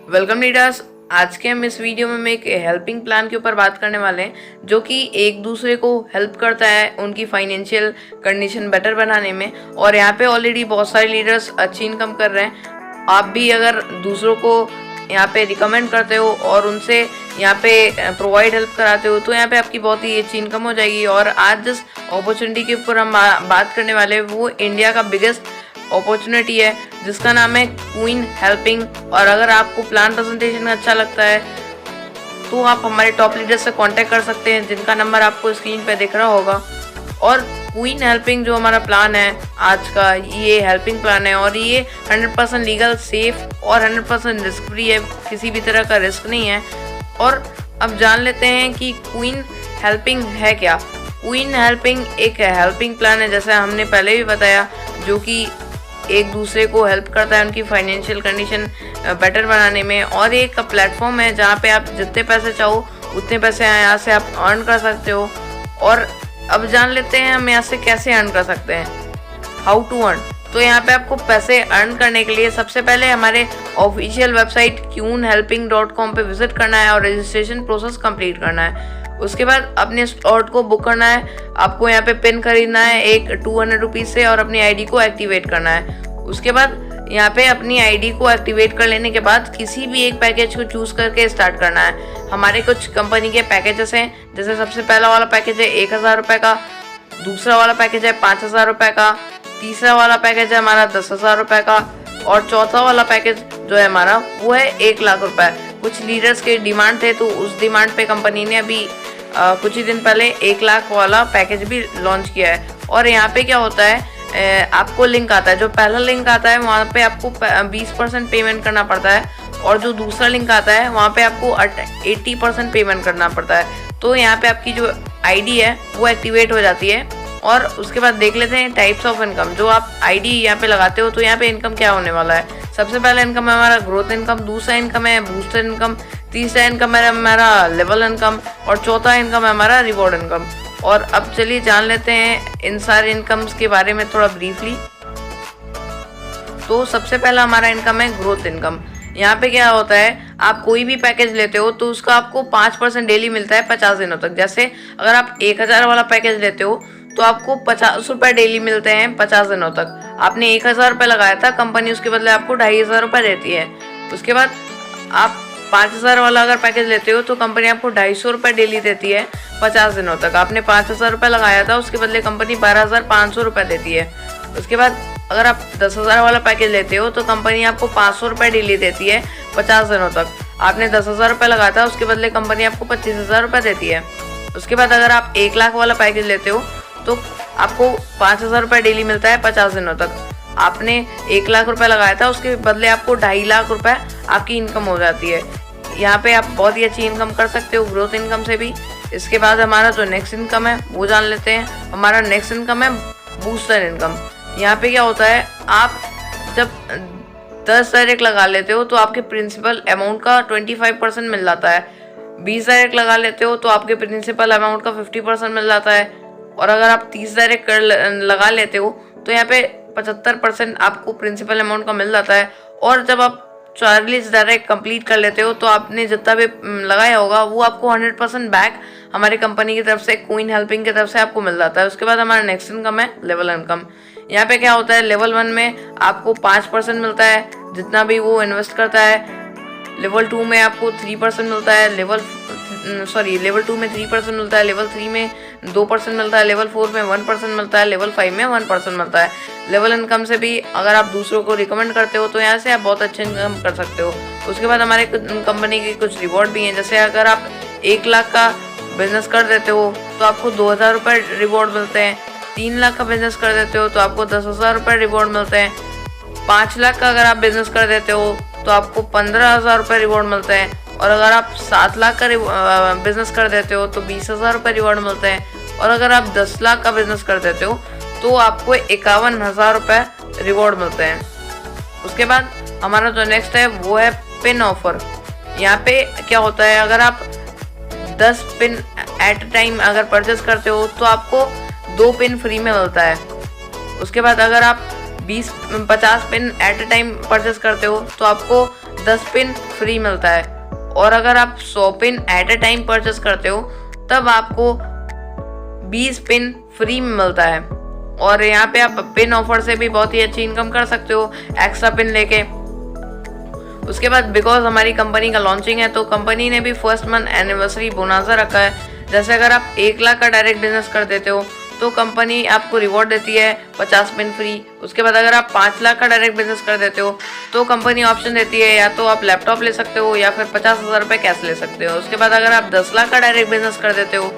Welcome leaders. आज के हम इस वीडियो में एक हेल्पिंग प्लान के ऊपर बात करने वाले हैं जो कि एक दूसरे को हेल्प करता है उनकी फाइनेंशियल कंडीशन बेटर बनाने में। और यहाँ पे ऑलरेडी बहुत सारे लीडर्स अच्छी इनकम कर रहे हैं। आप भी अगर दूसरों को यहाँ पे रिकमेंड करते हो और उनसे यहाँ पे प्रोवाइड हेल्प कराते हो तो यहाँ पे आपकी बहुत ही अच्छी इनकम हो जाएगी। और आज जिस अपॉर्चुनिटी के ऊपर हम बात करने वाले हैं वो इंडिया का बिगेस्ट अपॉर्चुनिटी है जिसका नाम है क्वीन हेल्पिंग। और अगर आपको प्लान प्रेजेंटेशन अच्छा लगता है तो आप हमारे टॉप लीडर से कांटेक्ट कर सकते हैं जिनका नंबर आपको स्क्रीन पे दिख रहा होगा। और क्वीन हेल्पिंग जो हमारा प्लान है आज का, ये हेल्पिंग प्लान है और ये 100% लीगल, सेफ और 100% रिस्क फ्री है। किसी भी तरह का रिस्क नहीं है। और अब जान लेते हैं कि क्वीन हेल्पिंग है क्या। क्वीन हेल्पिंग एक हेल्पिंग प्लान है, जैसे हमने पहले भी बताया, जो कि एक दूसरे को हेल्प करता है उनकी फाइनेंशियल कंडीशन बेटर बनाने में। और एक प्लेटफॉर्म है जहाँ पे आप जितने पैसे चाहो उतने पैसे यहाँ से आप अर्न कर सकते हो। और अब जान लेते हैं हम यहाँ से कैसे अर्न कर सकते हैं, हाउ टू अर्न। तो यहाँ पे आपको पैसे अर्न करने के लिए सबसे पहले हमारे ऑफिशियल वेबसाइट queenhelping.com पे विजिट करना है और रजिस्ट्रेशन प्रोसेस कंप्लीट करना है। उसके बाद अपने स्लॉट को बुक करना है। आपको यहाँ पे पिन खरीदना है एक 200 रुपीज़ से और अपनी आईडी को एक्टिवेट करना है। उसके बाद यहाँ पे अपनी आईडी को एक्टिवेट कर लेने के बाद किसी भी एक पैकेज को चूज़ करके स्टार्ट करना है। हमारे कुछ कंपनी के पैकेजेस हैं, जैसे सबसे पहला वाला पैकेज है 1000 रुपये का, दूसरा वाला पैकेज है 5000 रुपये का, तीसरा वाला पैकेज है हमारा 10,000 रुपये का और चौथा वाला पैकेज जो है हमारा वो है 1 लाख रुपए। कुछ लीडर्स के डिमांड थे तो उस डिमांड पे कंपनी ने अभी कुछ ही दिन पहले 1 लाख वाला पैकेज भी लॉन्च किया है। और यहाँ पे क्या होता है, आपको लिंक आता है, जो पहला लिंक आता है वहाँ पे आपको 20% पेमेंट करना पड़ता है और जो दूसरा लिंक आता है वहाँ पे आपको 80% पेमेंट करना पड़ता है। तो यहाँ पे आपकी जो आईडी है वो एक्टिवेट हो जाती है। और उसके बाद देख लेते हैं टाइप्स ऑफ इनकम। जो आप आईडी यहाँ पे लगाते हो तो यहाँ पे इनकम क्या होने वाला है। सबसे पहला इनकम है हमारा ग्रोथ इनकम, दूसरा इनकम है बूस्टर इनकम, तीसरा इनकम है हमारा लेवल इनकम और चौथा इनकम है हमारा रिवॉर्ड इनकम। और अब चलिए जान लेते हैं इन सारे इनकम्स के बारे में थोड़ा ब्रीफली। तो सबसे पहला हमारा इनकम है ग्रोथ इनकम। यहाँ पे क्या होता है, आप कोई भी पैकेज लेते हो तो उसका आपको 5% डेली मिलता है 50 दिनों तक। जैसे अगर आप 1000 वाला पैकेज लेते हो तो आपको 50 रुपये डेली मिलते हैं 50 दिनों तक। आपने 1000 रुपये लगाया था, कंपनी उसके बदले आपको 2500 रुपये देती है। उसके बाद आप 5000 वाला अगर पैकेज लेते हो तो कंपनी आपको 250 रुपये डेली देती है 50 दिनों तक। आपने 5000 रुपये लगाया था, उसके बदले कंपनी 12500 रुपये देती है। उसके बाद अगर आप 10,000 वाला पैकेज लेते हो तो कंपनी आपको 500 रुपये डेली देती है 50 दिनों तक। आपने 10,000 रुपये लगाया था, उसके बदले कंपनी आपको 25,000 रुपये देती है। उसके बाद अगर आप 1 लाख वाला पैकेज लेते हो तो आपको 5000 रुपये डेली मिलता है 50 दिनों तक। आपने 1 लाख रुपए लगाया था, उसके बदले आपको 2.5 लाख रुपए आपकी इनकम हो जाती है। यहाँ पे आप बहुत ही अच्छी इनकम कर सकते हो ग्रोथ इनकम से भी। इसके बाद हमारा जो नेक्स्ट इनकम है वो जान लेते हैं। हमारा नेक्स्ट इनकम है बूस्टर इनकम। यहाँ पे क्या होता है, आप जब 10 डायरेक्ट लगा लेते हो तो आपके प्रिंसिपल अमाउंट का 25% मिल जाता है। 20 डायरेक्ट लगा लेते हो तो आपके प्रिंसिपल अमाउंट का 50% मिल जाता है। और अगर आप 30 डायरेक्ट लगा लेते हो तो यहाँ पे 75% आपको प्रिंसिपल अमाउंट का मिल जाता है। और जब आप 40 डायरेक्ट कंप्लीट कर लेते हो तो आपने जितना भी लगाया होगा वो आपको 100% बैक हमारी कंपनी की तरफ से, क्वीन हेल्पिंग की तरफ से आपको मिल जाता है। उसके बाद हमारा नेक्स्ट इनकम है लेवल इनकम। यहाँ पे क्या होता है, लेवल 1 में आपको 5% मिलता है जितना भी वो इन्वेस्ट करता है। लेवल 2 में आपको 3% मिलता है, लेवल 2 में 3% मिलता है, लेवल 3 में 2% मिलता है, लेवल 4 में 1% मिलता है, लेवल 5 में 1% मिलता है। लेवल इनकम से भी अगर आप दूसरों को रिकमेंड करते हो तो यहाँ से आप बहुत अच्छे इनकम कर सकते हो। उसके बाद हमारे कंपनी के कुछ रिवॉर्ड भी हैं, जैसे अगर आप 1 लाख का बिजनेस कर देते हो तो आपको 2000 रुपये रिवॉर्ड मिलते हैं। 3 लाख का बिजनेस कर देते हो तो आपको 10,000 रुपये रिवॉर्ड मिलते हैं। 5 लाख का अगर आप बिजनेस कर देते हो तो आपको 15,000 रुपये रिवॉर्ड मिलते हैं। और अगर आप 7 लाख का बिजनेस कर देते हो तो 20,000 रुपये रिवॉर्ड मिलते हैं। और अगर आप 10 लाख का बिजनेस कर देते हो तो आपको 51,000 रुपये रिवॉर्ड मिलते हैं। उसके बाद हमारा जो नेक्स्ट है वो है पिन ऑफर। यहाँ पे क्या होता है, अगर आप 10 पिन एट अ टाइम अगर परचेस करते हो तो आपको 2 पिन फ्री में मिलता है। उसके बाद अगर आप 50 pin at a time purchase करते हो तो आपको 10 पिन फ्री मिलता है, और अगर आप 100 pin at a time purchase करते हो तब आपको 20 पिन फ्री में मिलता है। और यहाँ पे आप पिन ऑफर से भी बहुत ही अच्छी इनकम कर सकते हो एक्स्ट्रा पिन लेके। उसके बाद बिकॉज हमारी कंपनी का लॉन्चिंग है तो कंपनी ने भी फर्स्ट मंथ एनिवर्सरी बोनासा रखा है। जैसे अगर आप 1 लाख का डायरेक्ट बिजनेस कर देते हो तो कंपनी आपको रिवॉर्ड देती है 50 पिन फ्री। उसके बाद अगर आप 5 लाख का डायरेक्ट बिजनेस कर देते हो तो कंपनी ऑप्शन देती है या तो आप लैपटॉप ले सकते हो या फिर 50,000 रुपये कैश ले सकते हो। उसके बाद अगर आप 10 लाख का डायरेक्ट बिजनेस कर देते हो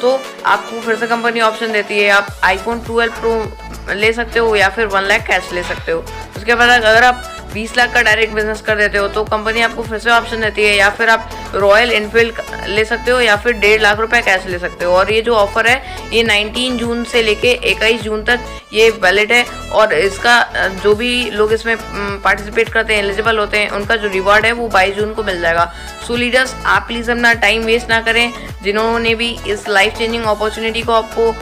तो आपको फिर से कंपनी ऑप्शन देती है आप iPhone 12 Pro ले सकते हो या फिर 1 लाख कैश ले सकते हो। उसके बाद अगर आप 20 लाख का डायरेक्ट बिजनेस कर देते हो तो कंपनी आपको फिर से ऑप्शन देती है या फिर आप रॉयल एनफील्ड ले सकते हो या फिर 1.5 लाख रुपए कैश ले सकते हो। और ये जो ऑफर है ये 19 जून से लेके 21 जून तक ये वैलिड है, और इसका जो भी लोग इसमें पार्टिसिपेट करते हैं, एलिजिबल होते हैं, उनका जो रिवॉर्ड है वो 22 जून को मिल जाएगा। सो लीडर्स, आप प्लीज़ अपना टाइम वेस्ट ना करें। जिन्होंने भी इस लाइफ चेंजिंग अपॉर्चुनिटी को आपको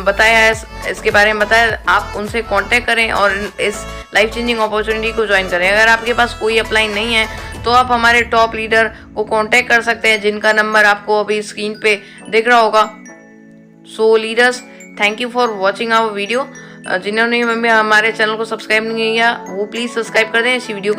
बताया है, इसके बारे में बताया, आप उनसे कांटेक्ट करें और इस लाइफ चेंजिंग अपॉर्चुनिटी को ज्वाइन करें। अगर आपके पास कोई अपलाइन नहीं है तो आप हमारे टॉप लीडर को कांटेक्ट कर सकते हैं जिनका नंबर आपको अभी स्क्रीन पे दिख रहा होगा। So leaders, thank you for watching our video. जिन्होंने हमारे चैनल को सब्सक्राइब नहीं किया वो प्लीज़ सब्सक्राइब कर दें। इस वीडियो को